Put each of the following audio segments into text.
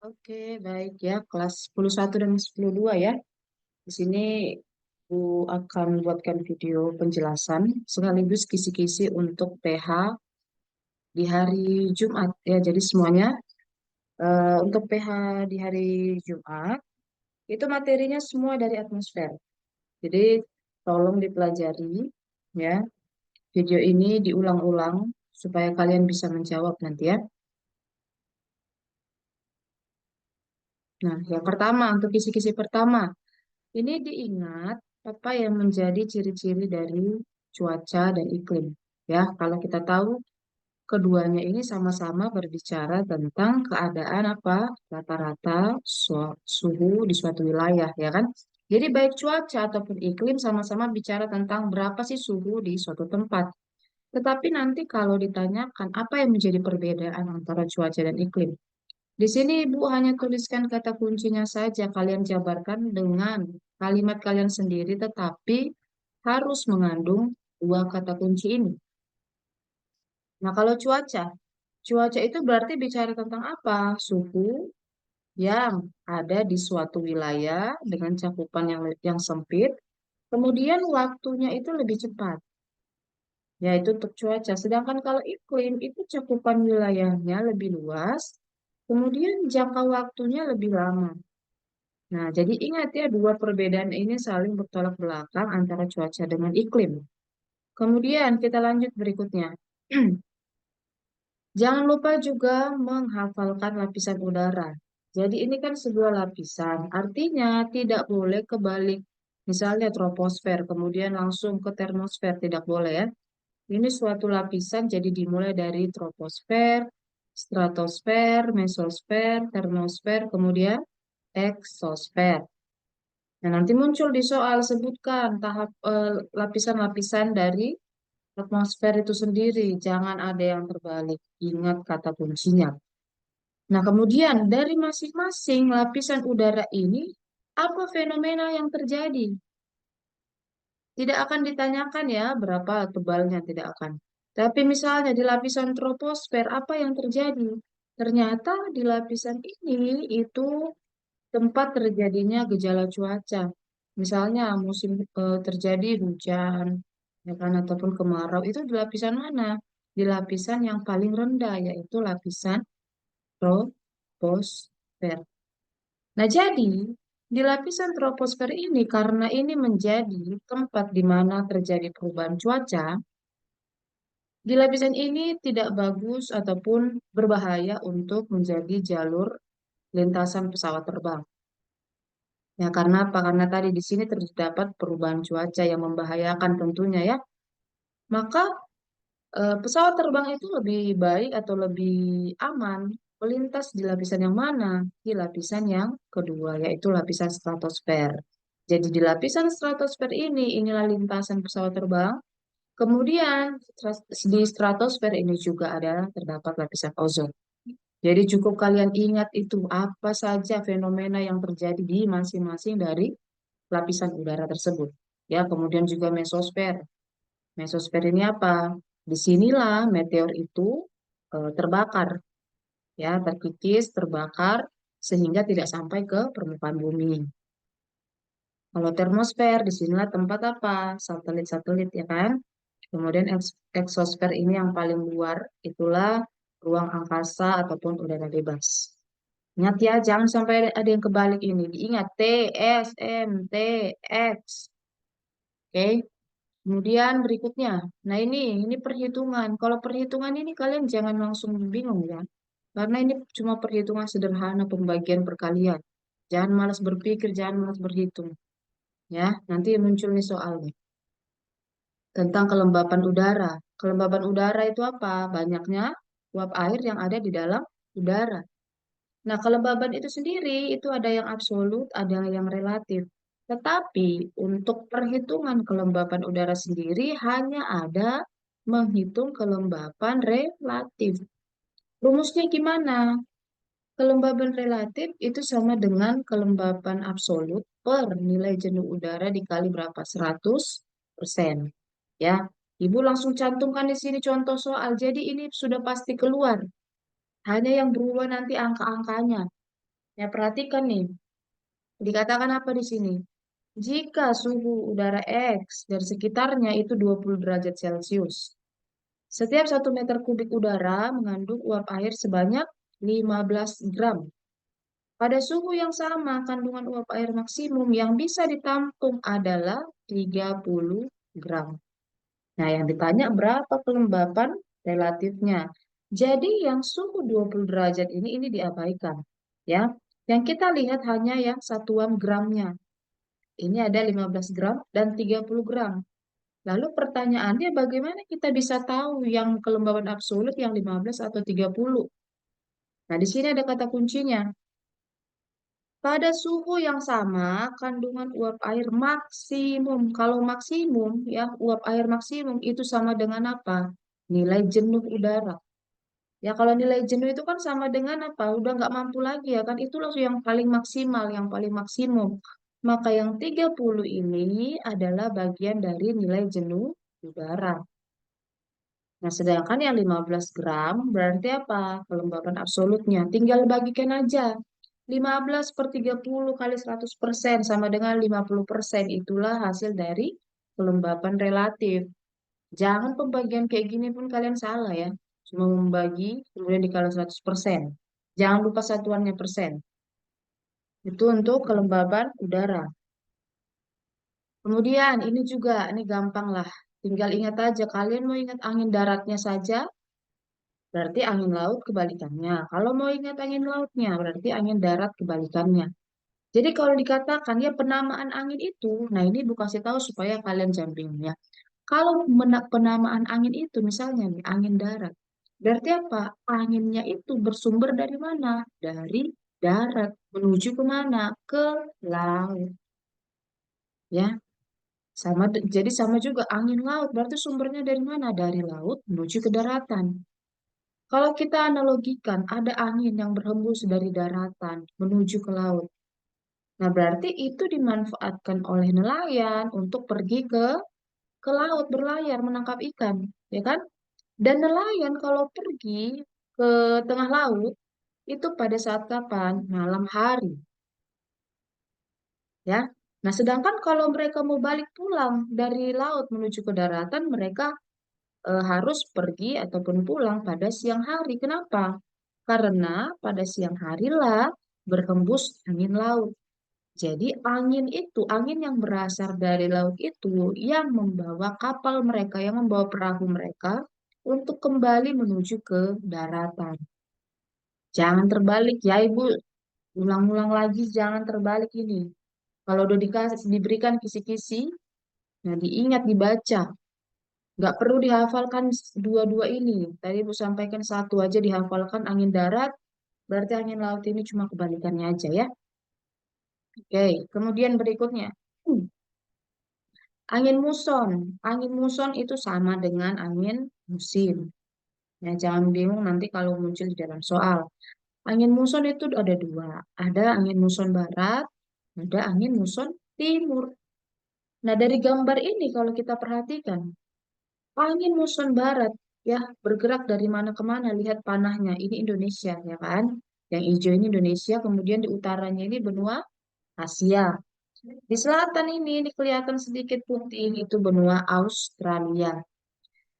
Oke, baik ya, kelas 11 dan 12 ya. Di sini Bu akan buatkan video penjelasan sekaligus kisi-kisi untuk PH di hari Jumat ya. Jadi semuanya untuk PH di hari Jumat itu materinya semua dari atmosfer. Jadi tolong dipelajari ya. Video ini diulang-ulang supaya kalian bisa menjawab nanti ya. Nah, yang pertama untuk kisi-kisi pertama. Ini diingat apa yang menjadi ciri-ciri dari cuaca dan iklim. Ya, kalau kita tahu keduanya ini sama-sama berbicara tentang keadaan apa? Rata-rata suhu di suatu wilayah, ya kan? Jadi baik cuaca ataupun iklim sama-sama bicara tentang berapa sih suhu di suatu tempat. Tetapi nanti kalau ditanyakan apa yang menjadi perbedaan antara cuaca dan iklim, di sini Ibu hanya tuliskan kata kuncinya saja. Kalian jabarkan dengan kalimat kalian sendiri, tetapi harus mengandung dua kata kunci ini. Nah, kalau cuaca, cuaca itu berarti bicara tentang apa? Suhu yang ada di suatu wilayah dengan cakupan yang sempit, kemudian waktunya itu lebih cepat, yaitu untuk cuaca. Sedangkan kalau iklim itu cakupan wilayahnya lebih luas, kemudian jangka waktunya lebih lama. Nah, jadi ingat ya, dua perbedaan ini saling bertolak belakang antara cuaca dengan iklim. Kemudian kita lanjut berikutnya. Jangan lupa juga menghafalkan lapisan udara. Jadi ini kan sebuah lapisan, artinya tidak boleh kebalik. Misalnya troposfer, kemudian langsung ke termosfer, tidak boleh ya. Ini suatu lapisan, jadi dimulai dari troposfer, stratosfer, mesosfer, termosfer, kemudian eksosfer. Nah, nanti muncul di soal sebutkan tahap lapisan-lapisan dari atmosfer itu sendiri. Jangan ada yang terbalik. Ingat kata kuncinya. Nah, kemudian dari masing-masing lapisan udara ini, apa fenomena yang terjadi? Tidak akan ditanyakan ya berapa tebalnya, tidak akan. Tapi misalnya di lapisan troposfer, apa yang terjadi? Ternyata di lapisan ini itu tempat terjadinya gejala cuaca. Misalnya musim terjadi hujan, ya kan, ataupun kemarau, itu di lapisan mana? Di lapisan yang paling rendah, yaitu lapisan troposfer. Nah, jadi di lapisan troposfer ini, karena ini menjadi tempat di mana terjadi perubahan cuaca, di lapisan ini tidak bagus ataupun berbahaya untuk menjadi jalur lintasan pesawat terbang. Ya, karena apa? Karena tadi di sini terdapat perubahan cuaca yang membahayakan tentunya ya. Maka pesawat terbang itu lebih baik atau lebih aman melintas di lapisan yang mana? Di lapisan yang kedua, yaitu lapisan stratosfer. Jadi di lapisan stratosfer ini, inilah lintasan pesawat terbang. Kemudian di stratosfer ini juga ada terdapat lapisan ozon. Jadi cukup kalian ingat itu apa saja fenomena yang terjadi di masing-masing dari lapisan udara tersebut. Ya, kemudian juga mesosfer. Mesosfer ini apa? Disinilah meteor itu terbakar, ya, terkikis, terbakar, sehingga tidak sampai ke permukaan bumi. Kalau termosfer, disinilah tempat apa? Satelit-satelit, ya kan? Kemudian eksosfer ini yang paling luar, itulah ruang angkasa ataupun udara bebas. Ingat ya, jangan sampai ada yang kebalik ini. Diingat T, S, M, T, X. Oke. Kemudian berikutnya, nah ini perhitungan. Kalau perhitungan ini kalian jangan langsung bingung ya, karena ini cuma perhitungan sederhana pembagian perkalian. Jangan malas berpikir, jangan malas berhitung, ya. Nanti muncul nih soalnya tentang kelembapan udara. Kelembapan udara itu apa? Banyaknya uap air yang ada di dalam udara. Nah, kelembaban itu sendiri itu ada yang absolut, ada yang relatif. Tetapi untuk perhitungan kelembapan udara sendiri hanya ada menghitung kelembapan relatif. Rumusnya gimana? Kelembaban relatif itu sama dengan kelembapan absolut per nilai jenuh udara dikali berapa? 100%. Ya, Ibu langsung cantumkan di sini contoh soal. Jadi ini sudah pasti keluar. Hanya yang berubah nanti angka-angkanya. Ya, perhatikan nih. Dikatakan apa di sini? Jika suhu udara X dari sekitarnya itu 20 derajat Celcius, setiap 1 meter kubik udara mengandung uap air sebanyak 15 gram. Pada suhu yang sama, kandungan uap air maksimum yang bisa ditampung adalah 30 gram. Nah, yang ditanya berapa kelembapan relatifnya. Jadi yang suhu 20 derajat ini diabaikan. Ya, yang kita lihat hanya yang satuan gramnya. Ini ada 15 gram dan 30 gram. Lalu pertanyaannya bagaimana kita bisa tahu yang kelembaban absolut yang 15 atau 30? Nah, di sini ada kata kuncinya. Pada suhu yang sama, kandungan uap air maksimum. Kalau maksimum, ya, uap air maksimum itu sama dengan apa? Nilai jenuh udara. Ya, kalau nilai jenuh itu kan sama dengan apa? Udah nggak mampu lagi ya kan? Itu langsung yang paling maksimal, yang paling maksimum. Maka yang 30 ini adalah bagian dari nilai jenuh udara. Nah, sedangkan yang 15 gram berarti apa? Kelembapan absolutnya. Tinggal bagikan aja. 15 per 30 kali 100% sama dengan 50%. Itulah hasil dari kelembapan relatif. Jangan pembagian kayak gini pun kalian salah ya. Cuma membagi kemudian dikali 100%. Jangan lupa satuannya persen. Itu untuk kelembaban udara. Kemudian ini juga, ini gampang lah. Tinggal ingat aja, kalian mau ingat angin daratnya saja, berarti angin laut kebalikannya. Kalau mau ingat angin lautnya, berarti angin darat kebalikannya. Jadi kalau dikatakan ya penamaan angin itu, nah ini Bu kasih tahu supaya kalian jumping ya. Kalau penamaan angin itu misalnya nih angin darat, berarti apa? Anginnya itu bersumber dari mana? Dari darat menuju ke mana? Ke laut, ya. Jadi sama juga angin laut, berarti sumbernya dari mana? Dari laut menuju ke daratan. Kalau kita analogikan, ada angin yang berhembus dari daratan menuju ke laut. Nah, berarti itu dimanfaatkan oleh nelayan untuk pergi ke laut berlayar menangkap ikan, ya kan? Dan nelayan kalau pergi ke tengah laut itu pada saat kapan? Malam hari, ya. Nah, sedangkan kalau mereka mau balik pulang dari laut menuju ke daratan, mereka harus pergi ataupun pulang pada siang hari. Kenapa? Karena pada siang harilah berhembus angin laut. Jadi angin itu, angin yang berasal dari laut itu yang membawa kapal mereka, yang membawa perahu mereka untuk kembali menuju ke daratan. Jangan terbalik ya Ibu, ulang-ulang lagi jangan terbalik ini. Kalau udah dikasih, diberikan kisi-kisi, nah diingat dibaca. Nggak perlu dihafalkan dua-dua ini. Tadi Ibu sampaikan satu aja dihafalkan angin darat, berarti angin laut ini cuma kebalikannya aja ya. Oke, kemudian berikutnya. Hmm, Angin muson. Angin muson itu sama dengan angin musim. Ya, jangan bingung nanti kalau muncul di dalam soal. Angin muson itu ada dua. Ada angin muson barat, ada angin muson timur. Nah, dari gambar ini kalau kita perhatikan, angin muson barat ya bergerak dari mana ke mana. Lihat panahnya. Ini Indonesia ya kan? Yang hijau ini Indonesia, kemudian di utaranya ini benua Asia. Di selatan ini kelihatan sedikit putih, itu benua Australia.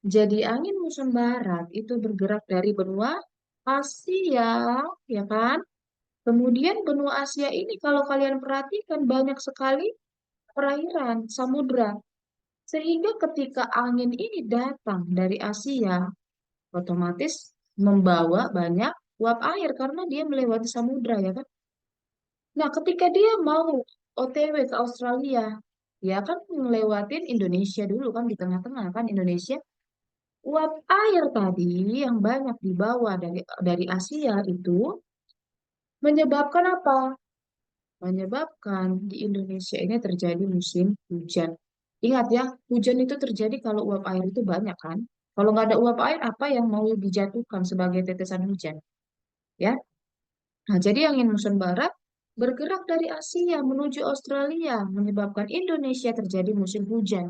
Jadi angin muson barat itu bergerak dari benua Asia, ya kan? Kemudian benua Asia ini kalau kalian perhatikan banyak sekali perairan, samudra. Sehingga ketika angin ini datang dari Asia, otomatis membawa banyak uap air karena dia melewati samudra, ya kan? Nah, ketika dia mau OTW ke Australia, dia kan ngelewatin Indonesia dulu kan di tengah-tengah kan Indonesia. Uap air tadi yang banyak dibawa dari Asia itu menyebabkan apa? Menyebabkan di Indonesia ini terjadi musim hujan. Ingat ya, hujan itu terjadi kalau uap air itu banyak kan? Kalau nggak ada uap air, apa yang mau dijatuhkan sebagai tetesan hujan? Ya, nah, jadi angin muson barat bergerak dari Asia menuju Australia, menyebabkan Indonesia terjadi musim hujan.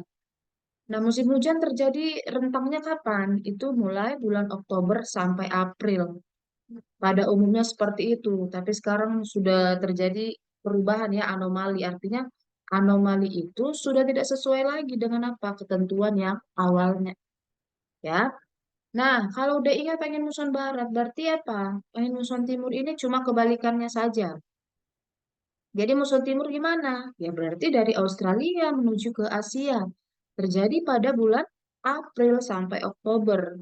Nah, musim hujan terjadi rentangnya kapan? Itu mulai bulan Oktober sampai April. Pada umumnya seperti itu, tapi sekarang sudah terjadi perubahan ya, anomali. Artinya anomali itu sudah tidak sesuai lagi dengan apa ketentuan yang awalnya ya. Nah, kalau udah ingat angin muson barat, berarti apa? Angin muson timur ini cuma kebalikannya saja. Jadi muson timur gimana? Ya berarti dari Australia menuju ke Asia. Terjadi pada bulan April sampai Oktober.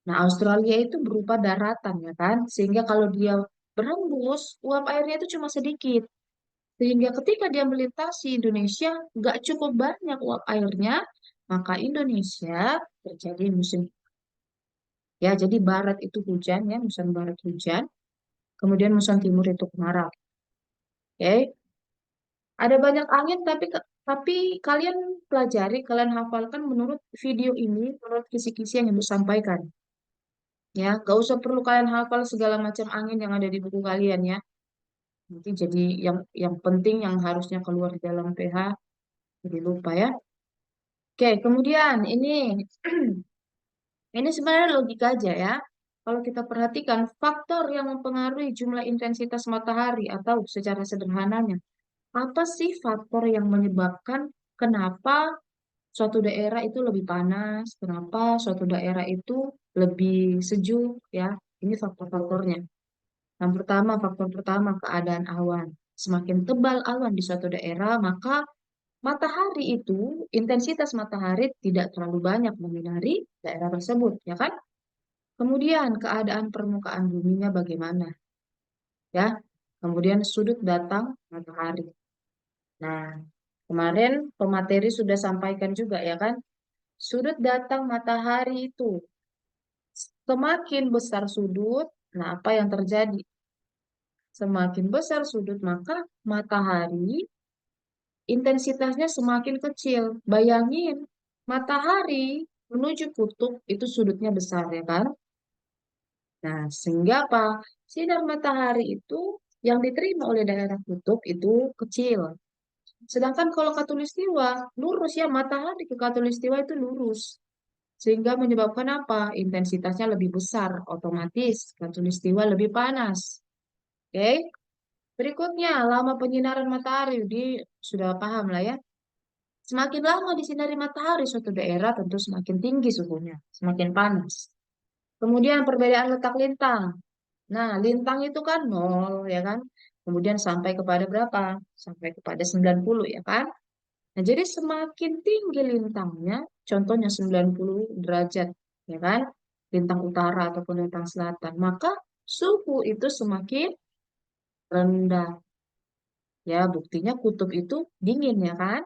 Nah, Australia itu berupa daratan ya kan? Sehingga kalau dia berhembus, uap airnya itu cuma sedikit. Sehingga ketika dia melintasi Indonesia, nggak cukup banyak uap airnya, maka Indonesia terjadi musim. Ya, jadi barat itu hujan ya, musim barat hujan. Kemudian musim timur itu kemarau. Oke, ada banyak angin tapi kalian pelajari, kalian hafalkan menurut video ini, menurut kisi-kisi yang ibu sampaikan. Ya, gak usah perlu kalian hafal segala macam angin yang ada di buku kalian ya. Nanti jadi yang penting yang harusnya keluar di dalam PH jadi lupa ya. Oke, kemudian ini ini sebenarnya logika aja ya. Kalau kita perhatikan faktor yang mempengaruhi jumlah intensitas matahari atau secara sederhananya, apa sih faktor yang menyebabkan kenapa suatu daerah itu lebih panas, kenapa suatu daerah itu lebih sejuk ya? Ini faktor-faktornya. Yang pertama, faktor pertama keadaan awan. Semakin tebal awan di suatu daerah, maka matahari itu, intensitas matahari tidak terlalu banyak menyinari daerah tersebut, ya kan? Kemudian keadaan permukaan buminya bagaimana, ya? Kemudian sudut datang matahari. Nah, kemarin pemateri sudah sampaikan juga, ya kan? Sudut datang matahari itu semakin besar sudut, nah apa yang terjadi? Semakin besar sudut, maka matahari intensitasnya semakin kecil. Bayangin, matahari menuju kutub itu sudutnya besar ya kan? Nah, sehingga apa? Sinar matahari itu yang diterima oleh daerah kutub itu kecil. Sedangkan kalau khatulistiwa, lurus ya, matahari ke khatulistiwa itu lurus. Sehingga menyebabkan apa? Intensitasnya lebih besar, otomatis khatulistiwa lebih panas. Oke? Berikutnya, lama penyinaran matahari. Di sudah paham lah ya. Semakin lama disinari matahari suatu daerah tentu semakin tinggi suhunya, semakin panas. Kemudian perbedaan letak lintang. Nah, lintang itu kan nol ya kan? Kemudian sampai kepada berapa? Sampai kepada 90 ya kan? Nah, jadi semakin tinggi lintangnya, contohnya 90 derajat ya kan? Lintang utara ataupun lintang selatan, maka suhu itu semakin rendah. Ya, buktinya kutub itu dingin ya kan?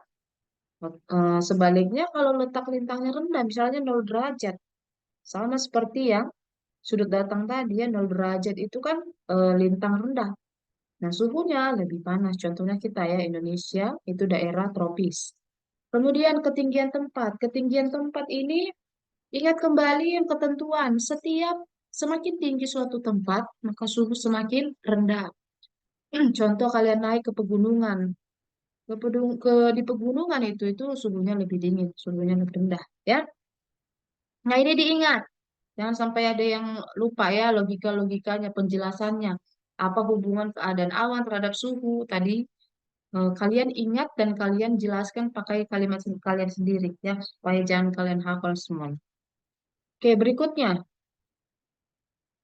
Sebaliknya kalau letak lintangnya rendah, misalnya 0 derajat, sama seperti yang sudut datang tadi ya, 0 derajat itu kan lintang rendah. Nah, suhunya lebih panas. Contohnya kita ya, Indonesia itu daerah tropis. Kemudian ketinggian tempat. Ketinggian tempat ini ingat kembali yang ketentuan. Setiap semakin tinggi suatu tempat, maka suhu semakin rendah. Contoh kalian naik ke pegunungan. Di pegunungan itu suhunya lebih dingin, suhunya lebih rendah. Ya, nah ini diingat. Jangan sampai ada yang lupa ya logika-logikanya, penjelasannya. Apa hubungan keadaan awan terhadap suhu tadi? Kalian ingat dan kalian jelaskan pakai kalimat kalian sendiri ya, supaya jangan kalian hafal semua. Oke, berikutnya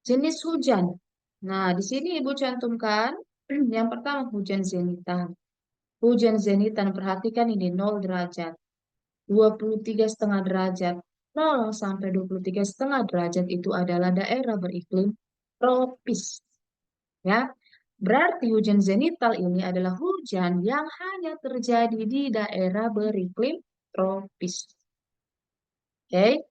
jenis hujan. Nah, di sini Ibu cantumkan yang pertama hujan zenitan. Hujan zenitan, perhatikan ini 0 derajat, 23,5 derajat. 0 sampai 23,5 derajat itu adalah daerah beriklim tropis. Ya, berarti hujan zenital ini adalah hujan yang hanya terjadi di daerah beriklim tropis. Oke.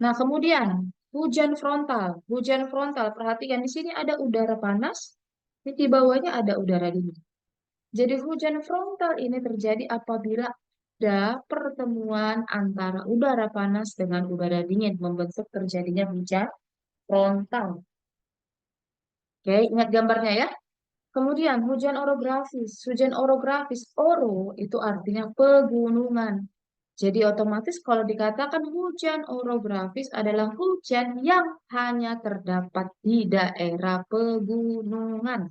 Nah, kemudian hujan frontal. Hujan frontal, perhatikan di sini ada udara panas, di bawahnya ada udara dingin. Jadi hujan frontal ini terjadi apabila ada pertemuan antara udara panas dengan udara dingin membentuk terjadinya hujan frontal. Oke, ingat gambarnya ya. Kemudian hujan orografis. Hujan orografis, oro itu artinya pegunungan. Jadi otomatis kalau dikatakan hujan orografis adalah hujan yang hanya terdapat di daerah pegunungan.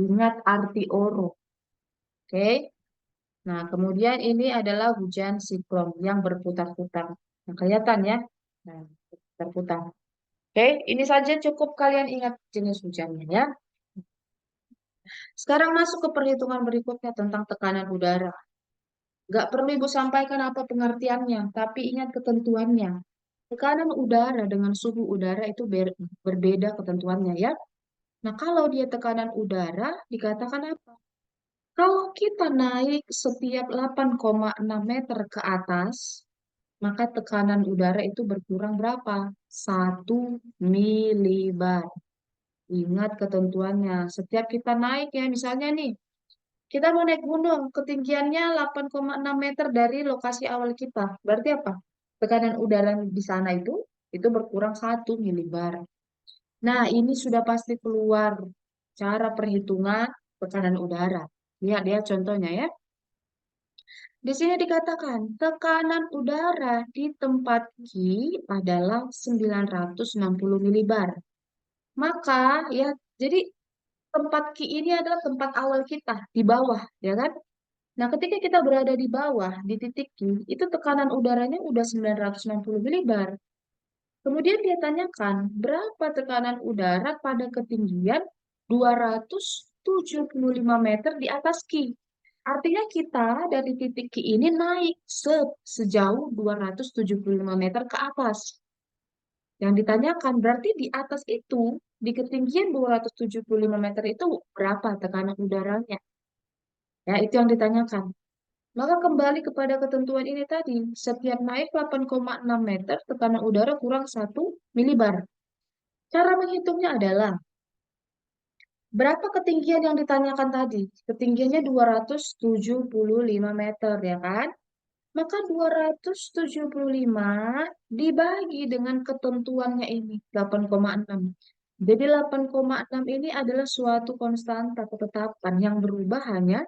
Ingat arti oro. Oke. Nah, kemudian ini adalah hujan siklon yang berputar-putar. Nah, kelihatan ya? Nah, berputar. Oke, ini saja cukup kalian ingat jenis hujannya ya. Sekarang masuk ke perhitungan berikutnya tentang tekanan udara. Nggak perlu Ibu sampaikan apa pengertiannya, tapi ingat ketentuannya. Tekanan udara dengan suhu udara itu berbeda ketentuannya ya. Nah, kalau dia tekanan udara, dikatakan apa? Kalau kita naik setiap 8,6 meter ke atas, maka tekanan udara itu berkurang berapa? 1 milibar. Ingat ketentuannya. Setiap kita naik ya, misalnya nih, kita mau naik gunung, ketinggiannya 8,6 meter dari lokasi awal kita. Berarti apa? Tekanan udara di sana itu berkurang 1 milibar. Nah, ini sudah pasti keluar cara perhitungan tekanan udara. Lihat ya contohnya ya. Di sini dikatakan tekanan udara di tempat Q adalah 960 milibar. Maka ya, jadi tempat Q ini adalah tempat awal kita di bawah, ya kan? Nah, ketika kita berada di bawah di titik Q, itu tekanan udaranya udah 960 milibar. Kemudian dia tanyakan, berapa tekanan udara pada ketinggian 275 meter di atas Q? Artinya kita dari titik Q ini naik sejauh 275 meter ke atas. Yang ditanyakan berarti di atas itu, di ketinggian 275 meter itu berapa tekanan udaranya? Ya, itu yang ditanyakan. Maka kembali kepada ketentuan ini tadi, setiap naik 8,6 meter, tekanan udara kurang 1 milibar. Cara menghitungnya adalah, berapa ketinggian yang ditanyakan tadi? Ketinggiannya 275 meter, ya kan? Maka 275 dibagi dengan ketentuannya ini, 8,6. Jadi 8,6 ini adalah suatu konstanta ketetapan yang berubah hanya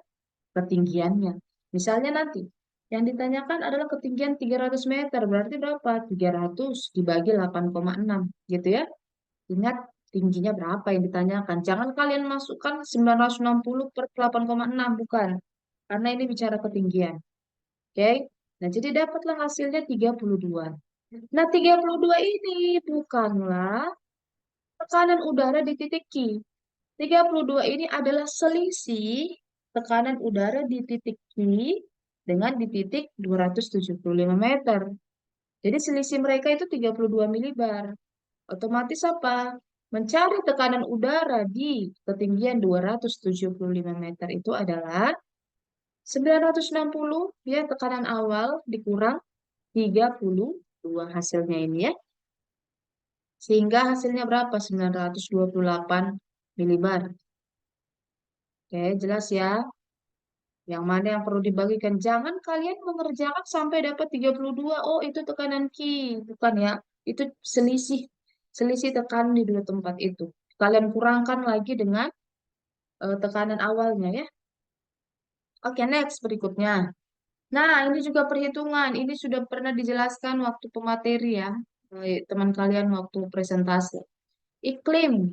ketinggiannya. Misalnya nanti, yang ditanyakan adalah ketinggian 300 meter, berarti berapa? 300 dibagi 8,6, gitu ya. Ingat tingginya berapa yang ditanyakan. Jangan kalian masukkan 960 per 8,6, bukan. Karena ini bicara ketinggian. Oke? Nah, jadi dapatlah hasilnya 32. Nah, 32 ini bukanlah tekanan udara di titik Q. 32 ini adalah selisih tekanan udara di titik Q dengan di titik 275 meter. Jadi selisih mereka itu 32 milibar. Otomatis apa? Mencari tekanan udara di ketinggian 275 meter itu adalah 960 ya tekanan awal dikurang 32 hasilnya ini ya. Sehingga hasilnya berapa? 928 milibar. Oke, jelas ya. Yang mana yang perlu dibagikan? Jangan kalian mengerjakan sampai dapat 32. Oh, itu tekanan Q. Bukan ya. Itu selisih. Selisih tekanan di dua tempat itu. Kalian kurangkan lagi dengan tekanan awalnya ya. Oke, next berikutnya. Nah, ini juga perhitungan. Ini sudah pernah dijelaskan waktu pemateri ya. Teman kalian waktu presentasi. Iklim.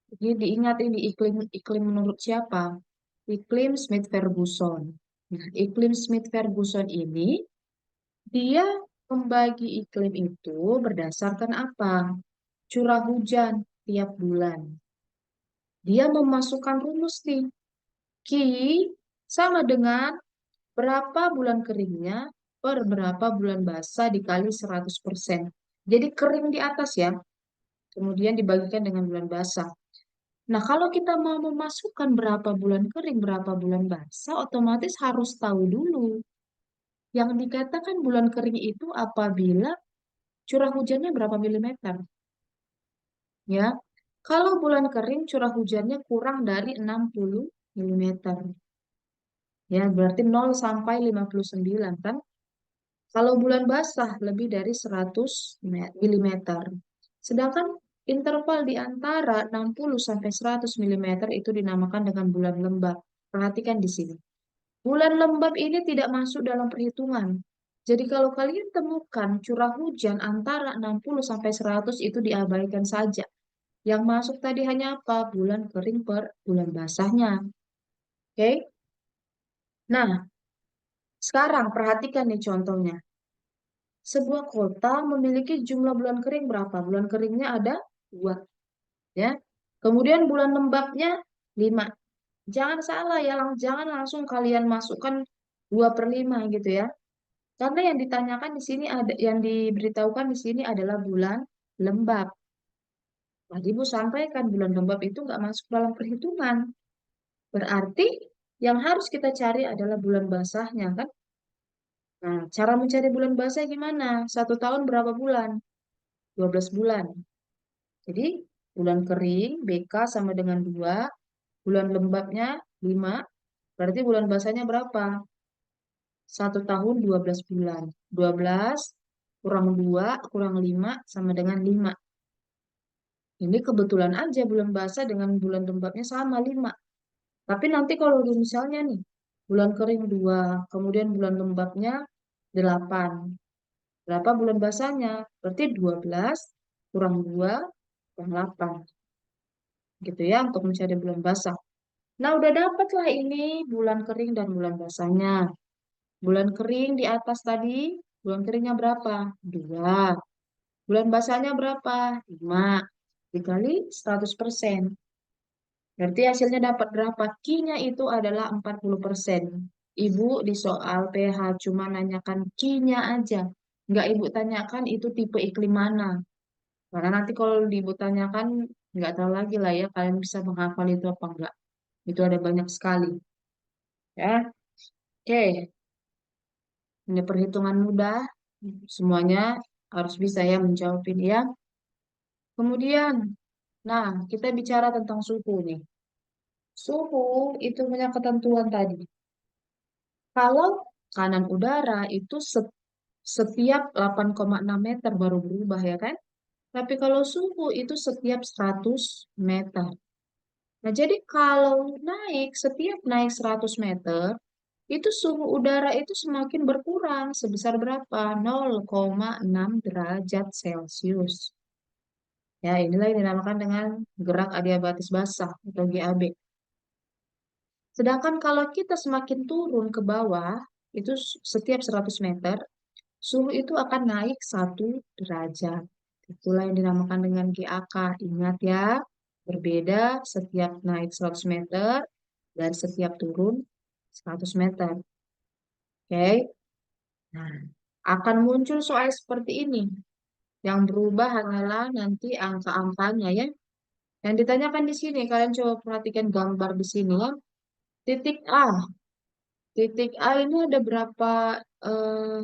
Jadi diingat ini iklim iklim menurut siapa? Iklim Smith-Ferguson. Nah, iklim Smith-Ferguson ini dia membagi iklim itu berdasarkan apa? Curah hujan tiap bulan. Dia memasukkan rumus nih. Q sama dengan berapa bulan keringnya per berapa bulan basah dikali 100%. Jadi kering di atas ya. Kemudian dibagikan dengan bulan basah. Nah, kalau kita mau memasukkan berapa bulan kering, berapa bulan basah, otomatis harus tahu dulu. Yang dikatakan bulan kering itu apabila curah hujannya berapa milimeter. Ya, kalau bulan kering curah hujannya kurang dari 60 milimeter. Ya, berarti 0 sampai 59 kan? Kalau bulan basah lebih dari 100 milimeter. Sedangkan interval di antara 60 sampai 100 milimeter itu dinamakan dengan bulan lembab. Perhatikan di sini. Bulan lembab ini tidak masuk dalam perhitungan. Jadi kalau kalian temukan curah hujan antara 60 sampai 100 itu diabaikan saja. Yang masuk tadi hanya apa? Bulan kering per bulan basahnya. Oke? Nah, sekarang perhatikan nih contohnya. Sebuah kota memiliki jumlah bulan kering berapa? Bulan keringnya ada 2, ya. Kemudian bulan lembabnya 5. Jangan salah ya, jangan langsung kalian masukkan 2/5 gitu ya. Karena yang ditanyakan di sini ada, yang diberitahukan di sini adalah bulan lembab. Tadi Ibu sampaikan bulan lembab itu nggak masuk dalam perhitungan. Berarti yang harus kita cari adalah bulan basahnya kan? Nah, cara mencari bulan basah gimana? 1 tahun berapa bulan? 12 bulan. Jadi bulan kering BK sama dengan 2, bulan lembabnya 5, berarti bulan basahnya berapa? 1 tahun 12 bulan. 12 kurang 2 kurang 5 sama dengan 5. Ini kebetulan aja bulan basah dengan bulan lembabnya sama 5. Tapi nanti kalau misalnya nih, bulan kering 2, kemudian bulan lembabnya 8. Berapa bulan basahnya? Berarti 12 kurang 2 kurang 8. Gitu ya untuk mencari bulan basah. Nah, udah dapatlah ini bulan kering dan bulan basahnya. Bulan kering di atas tadi, bulan keringnya berapa? 2. Bulan basahnya berapa? 5. Dikali 100%. Berarti hasilnya dapat berapa? Q-nya itu adalah 40%. Ibu di soal pH cuma nanyakan Q-nya aja. Nggak Ibu tanyakan itu tipe iklim mana. Karena nanti kalau Ibu tanyakan, nggak tahu lagi lah ya, kalian bisa menghafal itu apa enggak. Itu ada banyak sekali. Ya, oke. Ini perhitungan mudah. Semuanya harus bisa ya menjawab ini ya. Kemudian, nah kita bicara tentang suhu nih. Suhu itu punya ketentuan tadi. Kalau kanan udara itu setiap 8,6 meter baru berubah ya kan? Tapi kalau suhu itu setiap 100 meter. Nah, jadi kalau setiap naik 100 meter, itu suhu udara itu semakin berkurang sebesar berapa? 0,6 derajat Celcius. Ya, inilah yang dinamakan dengan gerak adiabatis basah atau GAB. Sedangkan kalau kita semakin turun ke bawah, itu setiap 100 meter, suhu itu akan naik 1 derajat. Itulah yang dinamakan dengan GAK. Ingat ya, berbeda setiap naik 100 meter dan setiap turun 100 meter. Oke? Nah, akan muncul soal seperti ini. Yang berubah hanyalah nanti angka-angkanya ya. Yang ditanyakan di sini, kalian coba perhatikan gambar di sini ya. Titik A. Titik A ini ada berapa,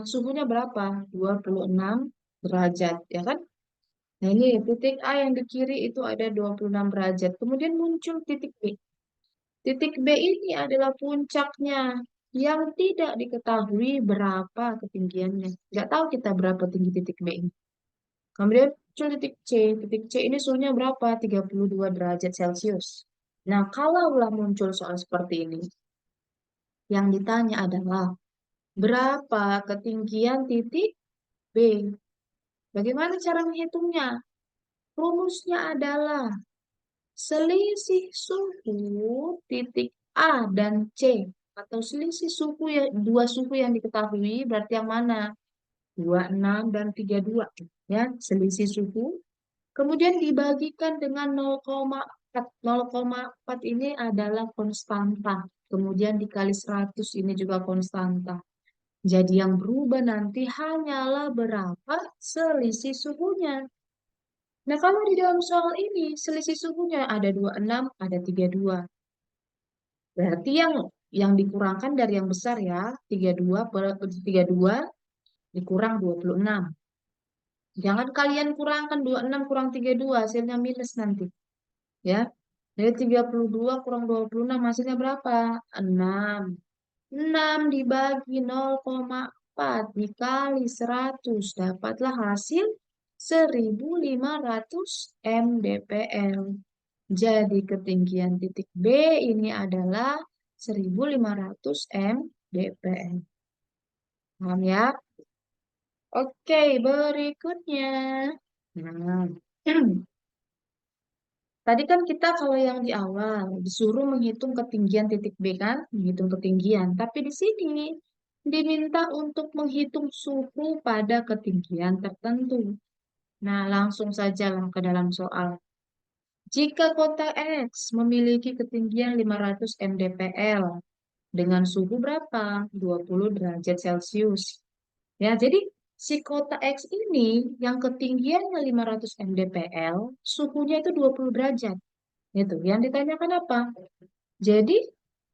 suhunya berapa? 26 derajat, ya kan? Nah ini titik A yang di kiri itu ada 26 derajat. Kemudian muncul titik B. Titik B ini adalah puncaknya yang tidak diketahui berapa ketinggiannya. Nggak tahu kita berapa tinggi titik B ini. Kemudian muncul titik C. Titik C ini suhunya berapa? 32 derajat Celcius. Nah, kalaulah muncul soal seperti ini, yang ditanya adalah berapa ketinggian titik B? Bagaimana cara menghitungnya? Rumusnya adalah selisih suhu titik A dan C atau selisih suhu ya, dua suhu yang diketahui berarti yang mana? 26 dan 32 ya, selisih suhu. Kemudian dibagikan dengan 0,4. 0,4 ini adalah konstanta. Kemudian dikali 100 ini juga konstanta. Jadi yang berubah nanti hanyalah berapa selisih suhunya. Nah, kalau di dalam soal ini selisih suhunya ada 26, ada 32. Berarti yang dikurangkan dari yang besar ya, 32 dikurang 26. Jangan kalian kurangkan 26 kurang 32, hasilnya minus nanti. Ya. Jadi 32 kurang 26 hasilnya berapa? 6. 6 dibagi 0,4 dikali 100 dapatlah hasil 1500 mdpl. Jadi ketinggian titik B ini adalah 1500 mdpl. Paham ya? Oke, berikutnya. Nah, tadi kan kita kalau yang di awal disuruh menghitung ketinggian titik B kan, menghitung ketinggian. Tapi di sini diminta untuk menghitung suhu pada ketinggian tertentu. Nah, langsung saja lah ke dalam soal. Jika kota X memiliki ketinggian 500 mdpl dengan suhu berapa? 20 derajat Celcius. Ya, jadi si kota X ini yang ketinggiannya 500 mdpl, suhunya itu 20 derajat. Itu yang ditanyakan apa? Jadi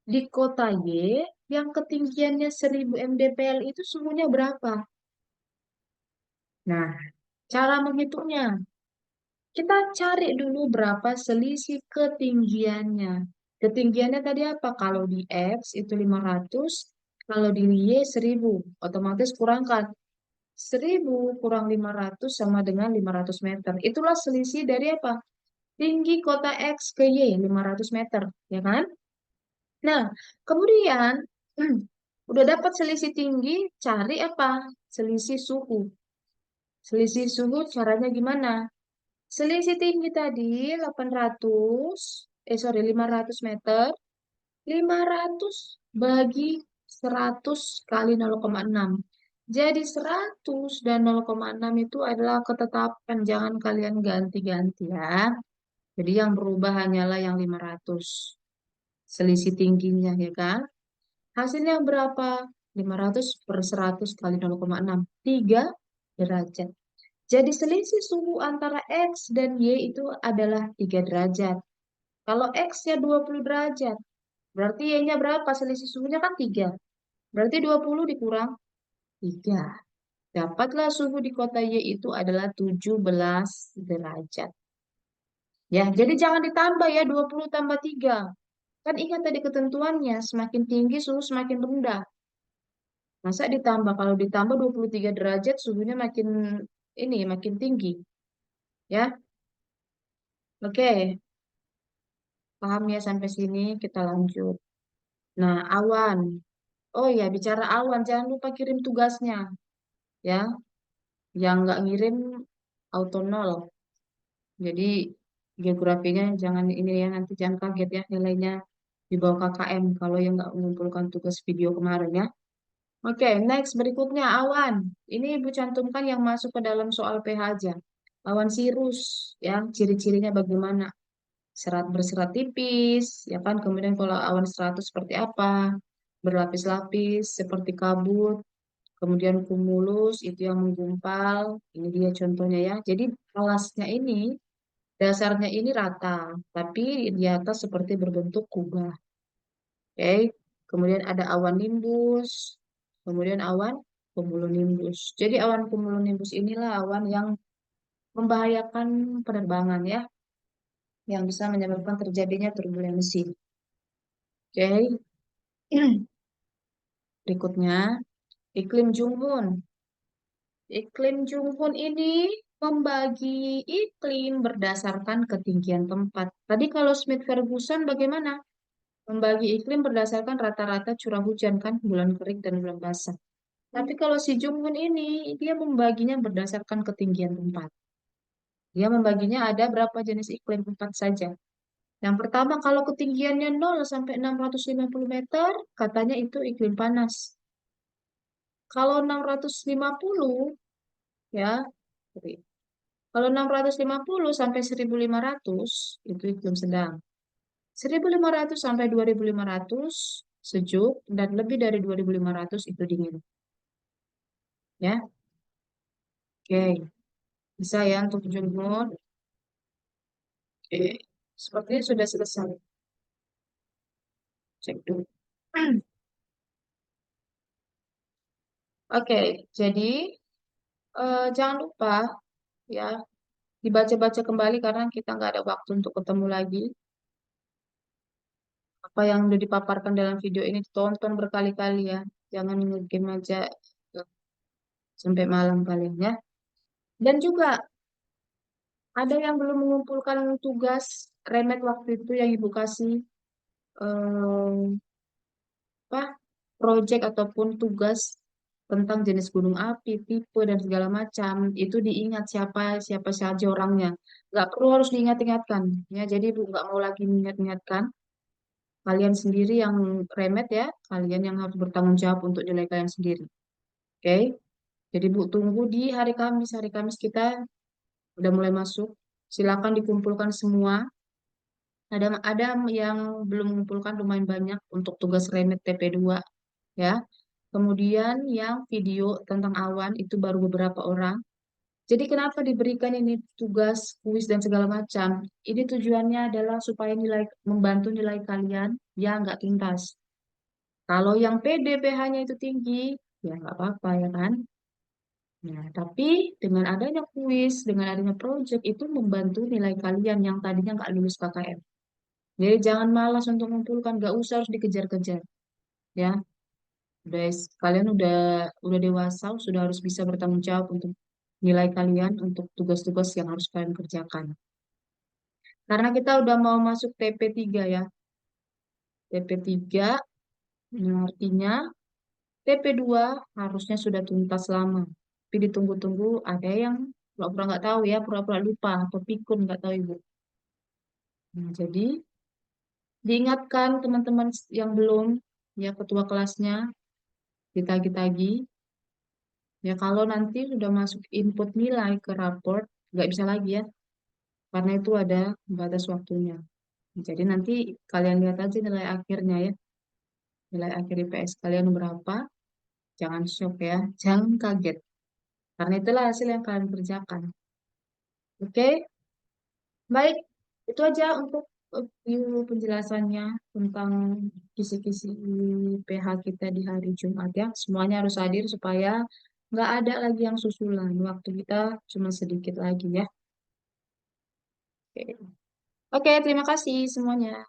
di kota Y yang ketinggiannya 1000 mdpl itu suhunya berapa? Nah, cara menghitungnya. Kita cari dulu berapa selisih ketinggiannya. Ketinggiannya tadi apa? Kalau di X itu 500, kalau di Y 1000. Otomatis kurangkan. 1000 kurang 500 sama dengan 500 meter. Itulah selisih dari apa? Tinggi kota X ke Y, 500 meter. Ya kan? Nah, kemudian udah dapat selisih tinggi, cari apa? Selisih suhu. Selisih suhu caranya gimana? Selisih tinggi tadi 800, sorry 500 meter, 500 bagi 100 kali 0,6. Jadi 100 dan 0,6 itu adalah ketetapan, jangan kalian ganti-ganti ya. Jadi yang berubah hanyalah yang 500. Selisih tingginya ya kan? Hasilnya berapa? 500 per 100 kali 0,6. 3 derajat. Jadi selisih suhu antara X dan Y itu adalah 3 derajat. Kalau X-nya 20 derajat, berarti Y-nya berapa? Selisih suhunya kan 3. Berarti 20 dikurang 3. Dapatlah suhu di kota Y itu adalah 17 derajat. Ya, jadi jangan ditambah ya 20 tambah 3. Kan ingat tadi ketentuannya, semakin tinggi suhu semakin rendah. Masa ditambah? Kalau ditambah 23 derajat, suhunya makin ini makin tinggi. Ya, oke. Paham ya sampai sini? Kita lanjut. Nah, awan. Oh ya, bicara awan, jangan lupa kirim tugasnya. Ya, yang nggak ngirim auto nol. Jadi, geografinya jangan ini ya, nanti jangan kaget ya nilainya di bawah KKM kalau yang nggak mengumpulkan tugas video kemarin ya. Oke, next berikutnya awan. Ini Ibu cantumkan yang masuk ke dalam soal pH aja. Awan sirus, ya, ciri-cirinya bagaimana? Serat berserat tipis, ya kan? Kemudian kalau awan stratus seperti apa? Berlapis-lapis seperti kabut, kemudian cumulus itu yang menggumpal. Ini dia contohnya ya. Jadi alasnya ini, dasarnya ini rata, tapi di atas seperti berbentuk kubah. Oke. Kemudian ada awan nimbus, kemudian awan cumulonimbus. Jadi awan cumulonimbus inilah awan yang membahayakan penerbangan ya, yang bisa menyebabkan terjadinya turbulensi. Oke. Berikutnya, iklim Junghun. Iklim Junghun ini membagi iklim berdasarkan ketinggian tempat. Tadi kalau Smith-Ferguson bagaimana? Membagi iklim berdasarkan rata-rata curah hujan kan, bulan kering dan bulan basah. Tapi kalau si Junghun ini, dia membaginya berdasarkan ketinggian tempat. Dia membaginya ada berapa jenis iklim tempat saja. Yang pertama, kalau ketinggiannya 0 sampai 650 meter, katanya itu iklim panas. Kalau 650, ya, sorry. Kalau 650 sampai 1500, itu iklim sedang. 1500 sampai 2500, sejuk, dan lebih dari 2500 itu dingin. Ya, oke. Bisa ya untuk jumhur. Oke. Sepertinya sudah selesai. Cek dulu. Oke, jadi jangan lupa ya dibaca-baca kembali karena kita nggak ada waktu untuk ketemu lagi. Apa yang udah dipaparkan dalam video ini tonton berkali-kali ya. Jangan nge-game aja eh, sampai malam kalian ya. Dan juga ada yang belum mengumpulkan tugas remet waktu itu yang ibu kasih eh, apa project ataupun tugas tentang jenis gunung api, tipe dan segala macam, itu diingat siapa siapa saja orangnya. Nggak perlu harus diingat-ingatkan, ya. Jadi Bu nggak mau lagi mengingat-ingatkan. Kalian sendiri yang remet ya, kalian yang harus bertanggung jawab untuk nilai kalian sendiri. Oke? Jadi Bu tunggu di hari Kamis. Hari Kamis kita udah mulai masuk. Silakan dikumpulkan semua. Ada yang belum mengumpulkan lumayan banyak untuk tugas remet TP2 ya. Kemudian yang video tentang awan itu baru beberapa orang. Jadi kenapa diberikan ini tugas, kuis dan segala macam? Ini tujuannya adalah supaya membantu nilai kalian ya nggak tuntas. Kalau yang PDPH-nya itu tinggi, ya nggak apa-apa ya kan? Nah, tapi dengan adanya kuis, dengan adanya project itu membantu nilai kalian yang tadinya nggak lulus KKM. Jadi jangan malas untuk mengumpulkan, nggak usah harus dikejar-kejar, ya. Kalian udah dewasa, sudah harus bisa bertanggung jawab untuk nilai kalian, untuk tugas-tugas yang harus kalian kerjakan. Karena kita udah mau masuk TP3 ya. TP3 artinya TP2 harusnya sudah tuntas lama. Tapi ditunggu-tunggu ada yang pura-pura nggak tahu ya, pura-pura lupa atau pikun nggak tahu Ibu. Nah, jadi diingatkan teman-teman yang belum, ya ketua kelasnya ditagi-tagi. Ya kalau nanti sudah masuk input nilai ke raport, nggak bisa lagi ya, karena itu ada batas waktunya. Jadi nanti kalian lihat aja nilai akhirnya ya, nilai akhir IPS kalian berapa, jangan shock ya, jangan kaget, karena itulah hasil yang kalian kerjakan. Oke, baik, itu aja untuk view penjelasannya tentang kisi-kisi PH kita di hari Jumat ya. Semuanya harus hadir supaya nggak ada lagi yang susulan. Waktu kita cuma sedikit lagi ya. Oke, Oke, terima kasih semuanya.